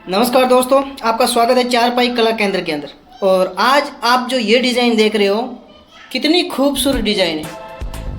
नमस्कार दोस्तों, आपका स्वागत है चारपाई कला केंद्र के अंदर। और आज आप जो ये डिज़ाइन देख रहे हो, कितनी खूबसूरत डिज़ाइन है,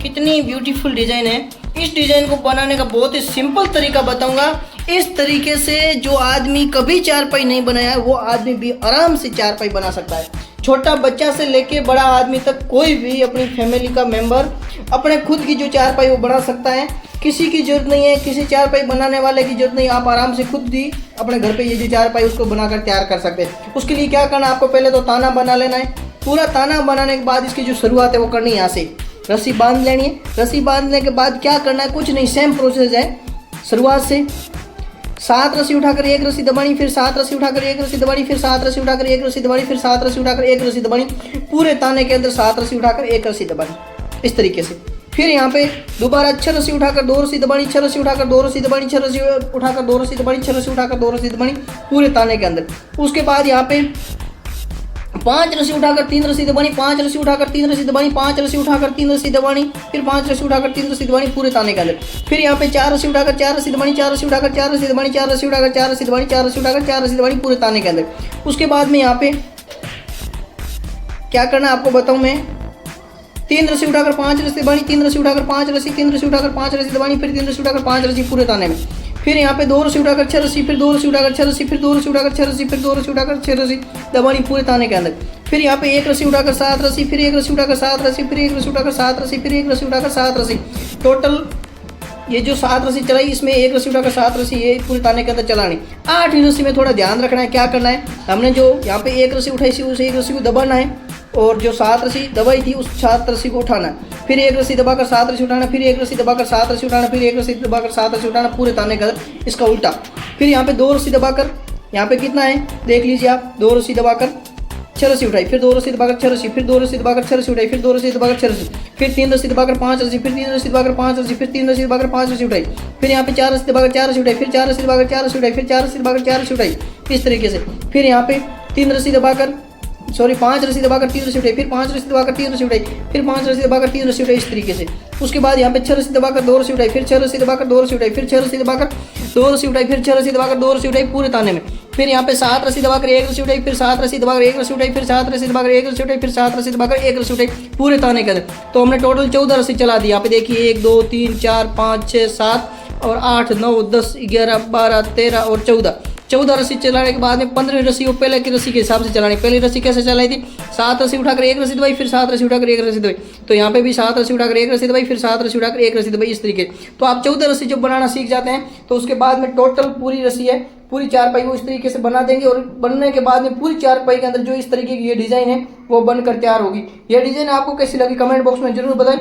कितनी ब्यूटीफुल डिज़ाइन है। इस डिज़ाइन को बनाने का बहुत ही सिंपल तरीका बताऊंगा। इस तरीके से जो आदमी कभी चारपाई नहीं बनाया है, वो आदमी भी आराम से चारपाई बना सकता है। छोटा बच्चा से लेके बड़ा आदमी तक कोई भी अपनी फैमिली का मेंबर अपने खुद की जो चारपाई वो बना सकता है। किसी की ज़रूरत नहीं है, किसी चारपाई बनाने वाले की ज़रूरत नहीं। आप आराम से खुद ही अपने घर पे ये जो चारपाई उसको बनाकर तैयार कर सकते हैं। उसके लिए क्या करना है, आपको पहले तो ताना बना लेना है। पूरा ताना बनाने के बाद इसकी जो शुरुआत है वो करनी है यहाँ से। रस्सी बांध लेनी है। रस्सी बांधने के बाद क्या करना है, कुछ नहीं, सेम प्रोसेस है। शुरुआत से 7 रस्सी उठाकर एक रस्सी दबानी, फिर 7 रस्सी उठाकर एक रस्सी दबानी, फिर 7 रस्सी उठाकर एक रस्सी दबानी, फिर 7 रस्सी उठाकर एक रस्सी दबानी। पूरे ताने के अंदर 7 रस्सी उठाकर एक रस्सी दबानी, इस तरीके से। फिर यहाँ पे दोबारा 6 रस्सी उठाकर 2 रस्सी दबानी, 6 रस्सी उठाकर 2 रस्सी दबानी, 6 रस्सी उठाकर 2 रस्सी दबानी, 6 रस्सी उठाकर 2 रस्सी दबानी, पूरे ताने के अंदर। उसके बाद यहाँ पे 5 रस्सी उठाकर 3 रस्सी दबानी, 5 रस्सी उठाकर 3 रस्सी दबानी, 5 रस्सी उठाकर 3 रस्सी दबानी, फिर 5 रस्सी उठाकर 3 रस्सी दबानी, पूरे ताने के अंदर। फिर यहाँ पे 4 रस्सी उठाकर 4 रस्सी दबानी, 4 रस्सी उठाकर 4 रस्सी दबानी, 4 रस्सी उठाकर 4 रस्सी दबानी, 4 रस्सी उठाकर 4 रस्सी दबानी, पूरे ताने के अंदर। उसके बाद में यहाँ पे क्या करना है आपको बताऊँ मैं। 3 रस्सी उठाकर 5 रस्सी दबानी, 3 रस्सी उठाकर 5 रस्सी, 3 रस्सी उठाकर 5 रस्सी दबानी, फिर 3 रस्सी उठाकर 5 रस्सी, पूरे ताने में। फिर यहाँ पे 2 रस्सी उठाकर 6 रस्सी, फिर 2 रस्सी उठाकर 6 रस्सी, फिर 2 रस्सी उठाकर 6 रस्सी, फिर 2 रस्सी उठाकर 6 रस्सी दबानी, पूरे ताने के अंदर। फिर यहाँ पे 1 रस्सी उठाकर 7 रस्सी, फिर 1 रस्सी उठाकर 7 रस्सी, फिर 1 रस्सी उठाकर 7 रस्सी, फिर 1 रस्सी उठाकर 7 रस्सी। टोटल ये जो 7 रस्सी चलाई, इसमें 1 रस्सी उठाकर 7 रस्सी ये पूरे ताने के अंदर चलानी। 8वीं रस्सी में थोड़ा ध्यान रखना है। क्या करना है, हमने जो यहाँ पे 1 रस्सी उठाई थी, उस 1 रस्सी को दबाना है, और जो 7 रस्सी दबाई थी उस 7 रस्सी को उठाना है। फिर 1 रस्सी दबाकर 7 रस्सी उठाना, फिर 1 रस्सी दबाकर 7 रस्सी उठाना, फिर 1 रस्सी दबाकर 7 रस्सी उठाना, पूरे ताने का इसका उल्टा। फिर यहाँ पे 2 रस्सी दबाकर, यहाँ पे कितना है देख लीजिए आप, 2 रस्सी दबाकर 6 रस्सी उठाई, फिर 2 रस्सी दबाकर 6 रस्सी, फिर 2 रस्सी दबाकर 6 रस्सी उठाई, फिर 2 रस्सी दबाकर 6 रस्सी, फिर 3 रस्सी दबाकर 5 रस्सी, फिर 3 रस्सी दबाकर 5 रस्सी, फिर 3 रस्सी दबाकर 5 रस्सी उठाई। फिर यहाँ पे 4 रस्सी दबाकर 4 रस्सी उठाई, फिर 4 रस्सी दबाकर 4 रस्सी उठाई, फिर 4 रस्सी दबाकर 4 रस्सी उठाई, इस तरीके से। फिर यहाँ पे 3 रस्सी दबाकर 5 रस्सी दबाकर 3 रस्सी उठाई, फिर 5 रस्सी दबाकर 3 रस्सी उठाई, फिर 5 रस्सी दबाकर 3 रस्सी उठाई, इस तरीके से। उसके बाद यहाँ पे 6 रस्सी दबाकर 2 रस्सी उठाई, फिर 6 रस्सी दबाकर 2 रस्सी उठाई, फिर 6 रस्सी दबाकर 2 रस्सी उठाई, फिर 6 रस्सी दबाकर 2 रस्सी उठाई, पूरे ताने में। फिर यहाँ पे 7 रस्सी दबाकर 1 रस्सी उठाई, फिर 7 रस्सी दबाकर 1 रस्सी उठाई, फिर 7 रस्सी दबाकर 1 रस्सी उठाई, फिर 7 रस्सी दबाकर 1 रस्सी उठाई, पूरे ताने के अंदर। तो हमने टोटल 14 रस्सी चला दी। यहाँ पे देखिए 1 2 3 4 5 6 7 और 8 9 10 11 12 13 और 14 रस्सी चलाने के बाद में 15वीं रस्सी वो पहले की रस्सी के हिसाब से चलानी। पहली रस्सी कैसे चलाई थी, 7 रस्सी उठाकर 1 रस्सी दबाई, फिर 7 रस्सी उठाकर 1 रस्सी दबाई। तो यहाँ पे भी 7 रस्सी उठाकर 1 रस्सी दबाई, फिर 7 रस्सी उठाकर 1 रस्सी दबाई, इस तरीके। तो आप 14 रस्सी जब बनाना सीख जाते हैं तो उसके बाद में टोटल पूरी रस्सी है, पूरी चारपाई वो इस तरीके से बना देंगे। और बनने के बाद में पूरी चारपाई के अंदर जो इस तरीके की ये डिज़ाइन है वो बनकर तैयार होगी। ये डिज़ाइन आपको कैसी लगी कमेंट बॉक्स में जरूर बताएं।